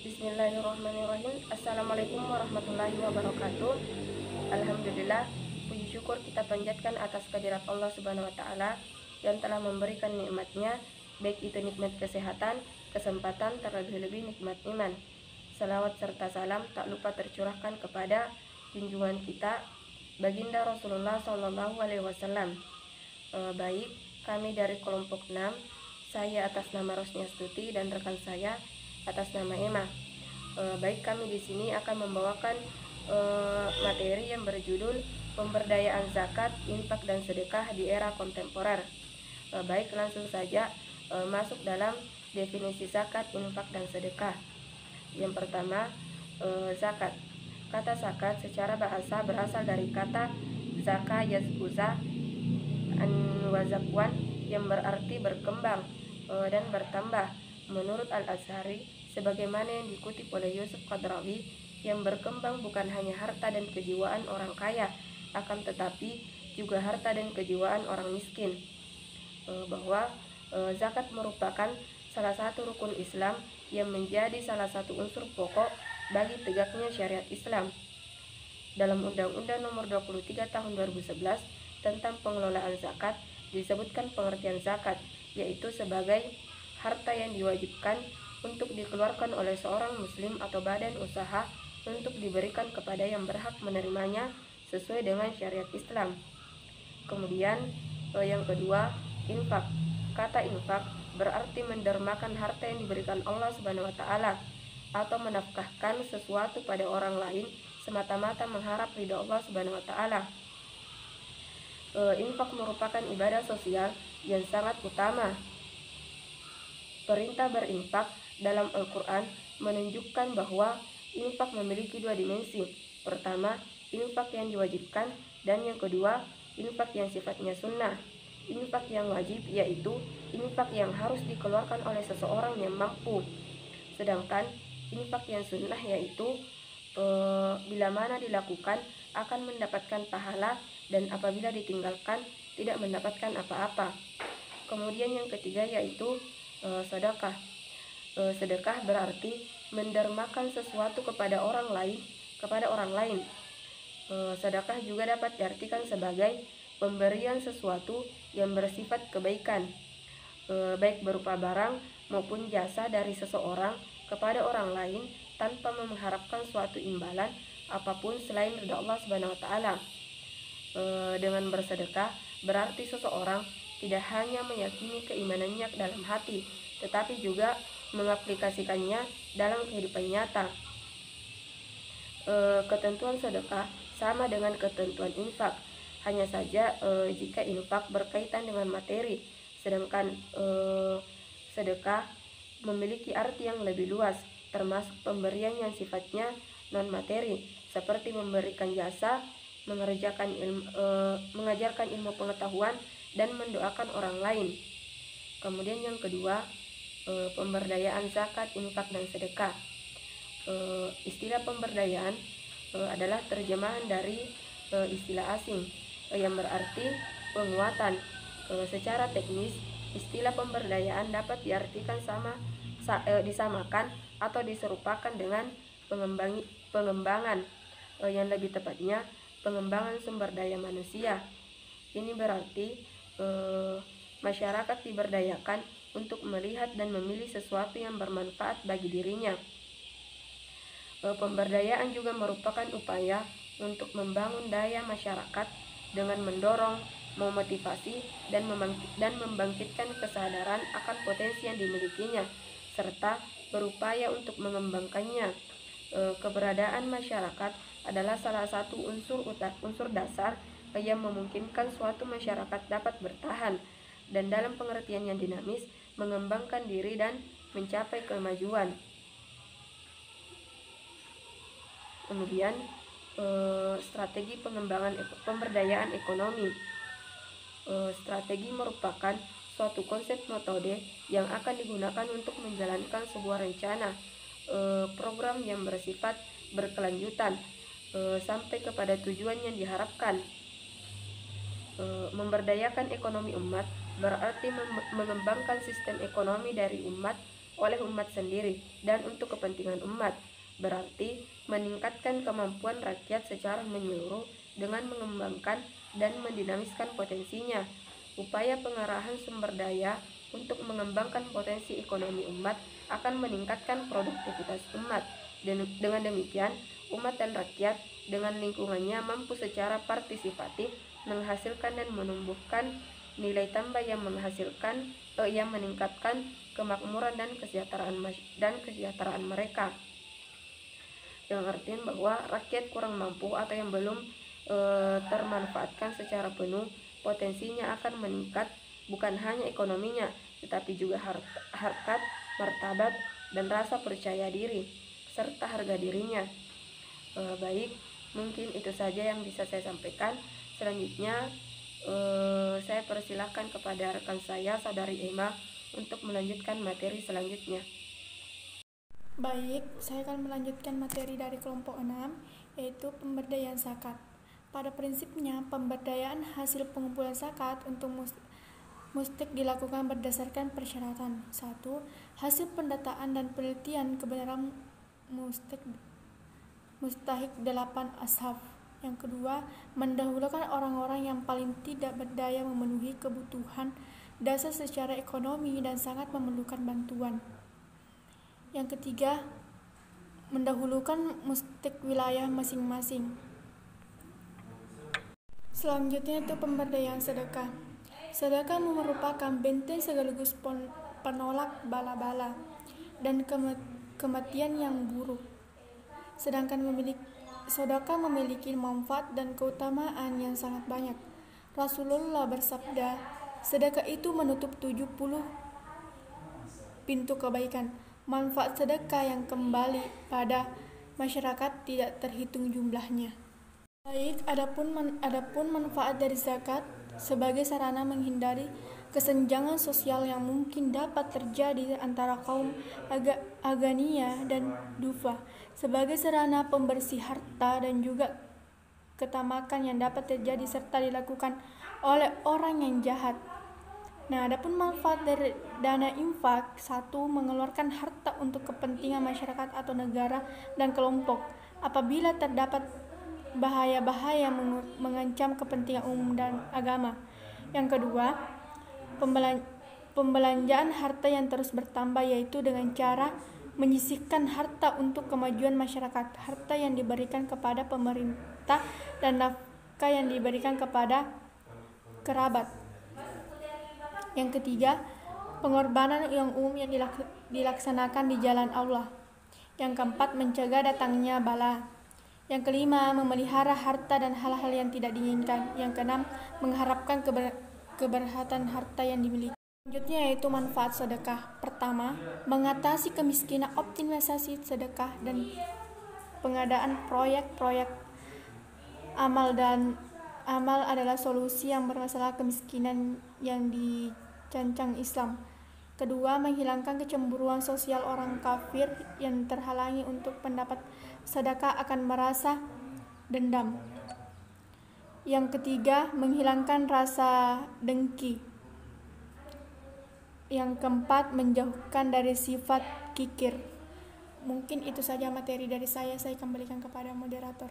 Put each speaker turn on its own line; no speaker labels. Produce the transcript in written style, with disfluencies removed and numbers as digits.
Bismillahirrahmanirrahim. Assalamualaikum warahmatullahi wabarakatuh. Alhamdulillah, puji syukur kita panjatkan atas kehadirat Allah Subhanahu wa taala yang telah memberikan nikmatnya, baik itu nikmat kesehatan, kesempatan, terlebih-lebih nikmat iman. Salawat serta salam tak lupa tercurahkan kepada junjungan kita Baginda Rasulullah Shallallahu alaihi wasallam. Baik, kami dari kelompok 6, saya atas nama Rosnia Stuti dan rekan saya atas nama Emma. Baik, kami di sini akan membawakan materi yang berjudul pemberdayaan zakat, infak dan sedekah di era kontemporer. Baik, langsung saja masuk dalam definisi zakat, infak dan sedekah. Yang pertama, zakat. Kata zakat secara bahasa berasal dari kata zaka yazkuza an wazakwan yang berarti berkembang dan bertambah. Menurut Al-Azhari, sebagaimana yang dikutip oleh Yusuf Qadrawi, yang berkembang bukan hanya harta dan kejiwaan orang kaya, akan tetapi juga harta dan kejiwaan orang miskin. Bahwa zakat merupakan salah satu rukun Islam yang menjadi salah satu unsur pokok bagi tegaknya syariat Islam. Dalam Undang-Undang Nomor 23 Tahun 2011 tentang pengelolaan zakat disebutkan pengertian zakat, yaitu sebagai harta yang diwajibkan untuk dikeluarkan oleh seorang muslim atau badan usaha untuk diberikan kepada yang berhak menerimanya sesuai dengan syariat Islam. Kemudian yang kedua, infak. Kata infak berarti mendermakan harta yang diberikan Allah Subhanahu wa taala atau menafkahkan sesuatu pada orang lain semata-mata mengharap ridha Allah Subhanahu wa taala. Infak merupakan ibadah sosial yang sangat utama. Perintah berinfak dalam Al-Quran menunjukkan bahwa infak memiliki dua dimensi. Pertama, infak yang diwajibkan, dan yang kedua, infak yang sifatnya sunnah. Infak yang wajib yaitu infak yang harus dikeluarkan oleh seseorang yang mampu. Sedangkan infak yang sunnah yaitu bila mana dilakukan akan mendapatkan pahala, dan apabila ditinggalkan tidak mendapatkan apa-apa. Kemudian yang ketiga yaitu sedekah. Sedekah berarti mendermakan sesuatu kepada orang lain. Sedekah juga dapat diartikan sebagai pemberian sesuatu yang bersifat kebaikan, baik berupa barang maupun jasa dari seseorang kepada orang lain tanpa mengharapkan suatu imbalan apapun selain ridha Allah Subhanahu wa taala. Dengan bersedekah berarti seseorang tidak hanya meyakini keimanannya dalam hati, tetapi juga mengaplikasikannya dalam kehidupan nyata. Ketentuan sedekah sama dengan ketentuan infak, hanya saja jika infak berkaitan dengan materi, sedangkan sedekah memiliki arti yang lebih luas, termasuk pemberian yang sifatnya non-materi, seperti memberikan jasa, mengajarkan ilmu pengetahuan, dan mendoakan orang lain. Kemudian yang kedua, pemberdayaan zakat, infak, dan sedekah. Istilah pemberdayaan adalah terjemahan dari istilah asing yang berarti penguatan. Secara teknis, istilah pemberdayaan dapat diartikan disamakan atau diserupakan dengan pengembangan, yang lebih tepatnya pengembangan sumber daya manusia. Ini berarti masyarakat diberdayakan untuk melihat dan memilih sesuatu yang bermanfaat bagi dirinya. Pemberdayaan juga merupakan upaya untuk membangun daya masyarakat dengan mendorong, memotivasi, dan membangkitkan kesadaran akan potensi yang dimilikinya, serta berupaya untuk mengembangkannya. Keberadaan masyarakat adalah salah satu unsur dasar yang memungkinkan suatu masyarakat dapat bertahan dan dalam pengertian yang dinamis mengembangkan diri dan mencapai kemajuan. Kemudian strategi pengembangan pemberdayaan ekonomi. Strategi merupakan suatu konsep metode yang akan digunakan untuk menjalankan sebuah rencana program yang bersifat berkelanjutan sampai kepada tujuan yang diharapkan. Memberdayakan ekonomi umat berarti mengembangkan sistem ekonomi dari umat oleh umat sendiri dan untuk kepentingan umat. Berarti meningkatkan kemampuan rakyat secara menyeluruh dengan mengembangkan dan mendinamiskan potensinya. Upaya pengarahan sumber daya untuk mengembangkan potensi ekonomi umat akan meningkatkan produktivitas umat. Dengan demikian, umat dan rakyat dengan lingkungannya mampu secara partisipatif menghasilkan dan menumbuhkan nilai tambah yang meningkatkan kemakmuran dan kesejahteraan mereka. Yang artian bahwa rakyat kurang mampu atau yang belum termanfaatkan secara penuh, potensinya akan meningkat, bukan hanya ekonominya, tetapi juga harkat, martabat, dan rasa percaya diri, serta harga dirinya. Baik, mungkin itu saja yang bisa saya sampaikan. Selanjutnya, saya persilahkan kepada rekan saya, Saudari Emma, untuk melanjutkan materi selanjutnya.
Baik, saya akan melanjutkan materi dari kelompok 6, yaitu pemberdayaan zakat. Pada prinsipnya, pemberdayaan hasil pengumpulan zakat untuk mustik dilakukan berdasarkan persyaratan. 1. Hasil pendataan dan penelitian kebenaran mustahik 8 ashab. Yang kedua, mendahulukan orang-orang yang paling tidak berdaya memenuhi kebutuhan dasar secara ekonomi dan sangat memerlukan bantuan. Yang ketiga, mendahulukan mustik wilayah masing-masing. Selanjutnya itu pemberdayaan sedekah. Sedekah merupakan benteng sekaligus penolak bala-bala dan kematian yang buruk. Sedangkan sedekah memiliki manfaat dan keutamaan yang sangat banyak. Rasulullah bersabda, sedekah itu menutup 70 pintu kebaikan. Manfaat sedekah yang kembali pada masyarakat tidak terhitung jumlahnya. Baik, adapun manfaat dari zakat sebagai sarana menghindari kesenjangan sosial yang mungkin dapat terjadi antara kaum Agania dan Dufa, sebagai sarana pembersih harta dan juga ketamakan yang dapat terjadi serta dilakukan oleh orang yang jahat. Nah, adapun manfaat dari dana infak, 1. Mengeluarkan harta untuk kepentingan masyarakat atau negara dan kelompok apabila terdapat bahaya-bahaya mengancam kepentingan umum dan agama. Yang kedua, pembelanjaan harta yang terus bertambah, yaitu dengan cara menyisihkan harta untuk kemajuan masyarakat, harta yang diberikan kepada pemerintah dan nafkah yang diberikan kepada kerabat. Yang ketiga, pengorbanan yang umum yang dilaksanakan di jalan Allah. Yang keempat, mencegah datangnya bala. Yang kelima, memelihara harta dan hal-hal yang tidak diinginkan. Yang keenam, mengharapkan keberhasilan harta yang dimiliki. Selanjutnya yaitu manfaat sedekah. Pertama, mengatasi kemiskinan, optimalisasi sedekah dan pengadaan proyek-proyek amal adalah solusi yang bermasalah kemiskinan yang dicancang Islam. Kedua, menghilangkan kecemburuan sosial orang kafir yang terhalangi untuk mendapat sedekah akan merasa dendam. Yang ketiga, menghilangkan rasa dengki. Yang keempat, menjauhkan dari sifat kikir. Mungkin itu saja materi dari saya kembalikan kepada moderator.